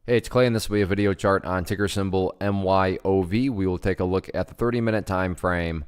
Hey, it's Clay, and this will be a video chart on ticker symbol MYOV. We will take a look at the 30-minute time frame.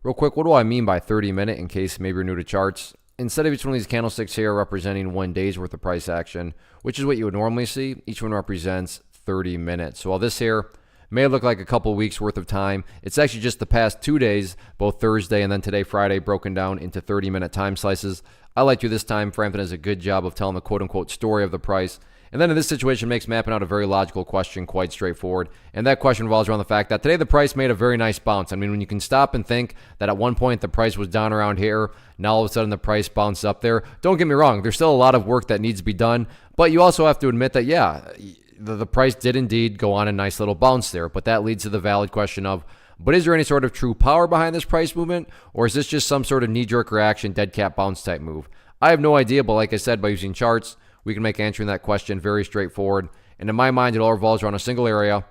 Real quick, what do I mean by 30-minute in case maybe you're new to charts? Instead of each one of these candlesticks here representing 1 day's worth of price action, which is what you would normally see, each one represents 30 minutes. So while this here may look like a couple weeks worth of time, it's actually just the past 2 days, both Thursday and then today, Friday, broken down into 30-minute time slices. I like to this time frame that does a good job of telling the quote-unquote story of the price. And then in this situation makes mapping out a very logical question quite straightforward. And that question revolves around the fact that today the price made a very nice bounce. I mean, when you can stop and think that at one point the price was down around here, now all of a sudden the price bounced up there. Don't get me wrong, there's still a lot of work that needs to be done. But you also have to admit that, yeah, the price did indeed go on a nice little bounce there. But that leads to the valid question of, but is there any sort of true power behind this price movement? Or is this just some sort of knee-jerk reaction, dead cat bounce type move? I have no idea, but like I said, by using charts, we can make answering that question very straightforward. And in my mind, it all revolves around a single area.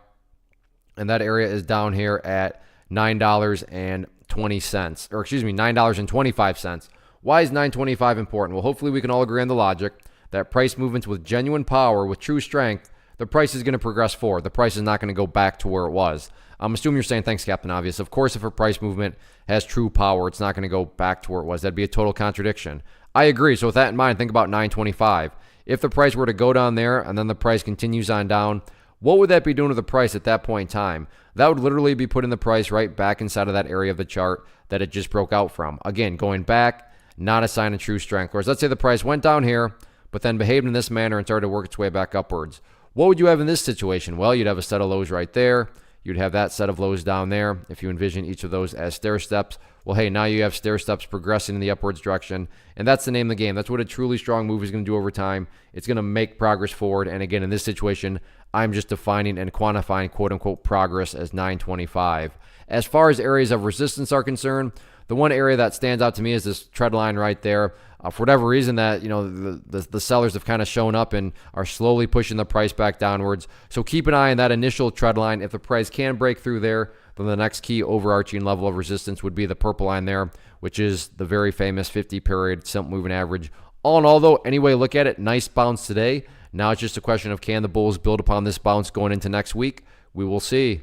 And that area is down here at $9.20, or excuse me, $9.25. Why is $9.25 important? Well, hopefully we can all agree on the logic that price movements with genuine power, with true strength, the price is going to progress forward. The price is not going to go back to where it was. I'm assuming you're saying, thanks, Captain Obvious. Of course, if a price movement has true power, it's not going to go back to where it was. That'd be a total contradiction. I agree. So with that in mind, think about $9.25. If the price were to go down there and then the price continues on down, what would that be doing to the price at that point in time? That would literally be putting the price right back inside of that area of the chart that it just broke out from. Again, going back, not a sign of true strength. Whereas let's say the price went down here, but then behaved in this manner and started to work its way back upwards. What would you have in this situation? Well, you'd have a set of lows right there. You'd have that set of lows down there. If you envision each of those as stair steps, well, hey, now you have stair steps progressing in the upwards direction, and that's the name of the game. That's what a truly strong move is going to do over time. It's going to make progress forward, and again, in this situation, I'm just defining and quantifying quote-unquote progress as 925. As far as areas of resistance are concerned, the one area that stands out to me is this trend line right there. For whatever reason that, the sellers have kind of shown up and are slowly pushing the price back downwards. So keep an eye on that initial trend line. If the price can break through there, then the next key overarching level of resistance would be the purple line there, which is the very famous 50-period simple moving average. All in all, though, any way you look at it, nice bounce today. Now it's just a question of, can the bulls build upon this bounce going into next week? We will see.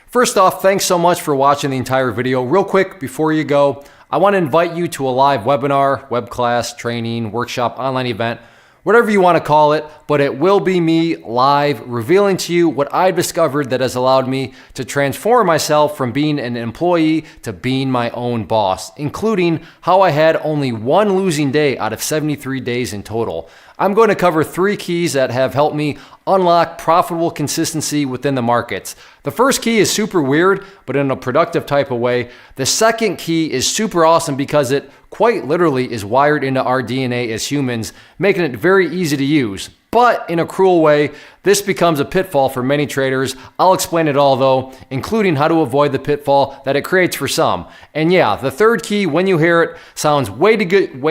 First off, thanks so much for watching the entire video. Real quick, before you go, I want to invite you to a live webinar, web class, training, workshop, online event, whatever you want to call it, but it will be me live revealing to you what I've discovered that has allowed me to transform myself from being an employee to being my own boss, including how I had only one losing day out of 73 days in total. I'm going to cover 3 keys that have helped me unlock profitable consistency within the markets. The first key is super weird, but in a productive type of way. The second key is super awesome because it quite literally is wired into our DNA as humans, making it very easy to use. But in a cruel way, this becomes a pitfall for many traders. I'll explain it all though, including how to avoid the pitfall that it creates for some. And yeah, the third key, when you hear it, sounds way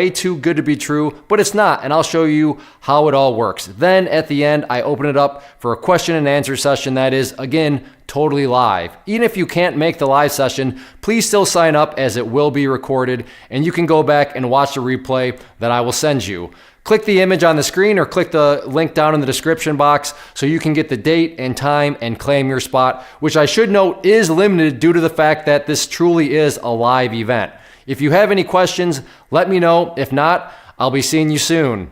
too good to be true, but it's not, and I'll show you how it all works. Then at the end, I open it up for a question and answer session that is, again, totally live. Even if you can't make the live session, please still sign up as it will be recorded, and you can go back and watch the replay that I will send you. Click the image on the screen or click the link down in the description box so you can get the date and time and claim your spot, which I should note is limited due to the fact that this truly is a live event. If you have any questions, let me know. If not, I'll be seeing you soon.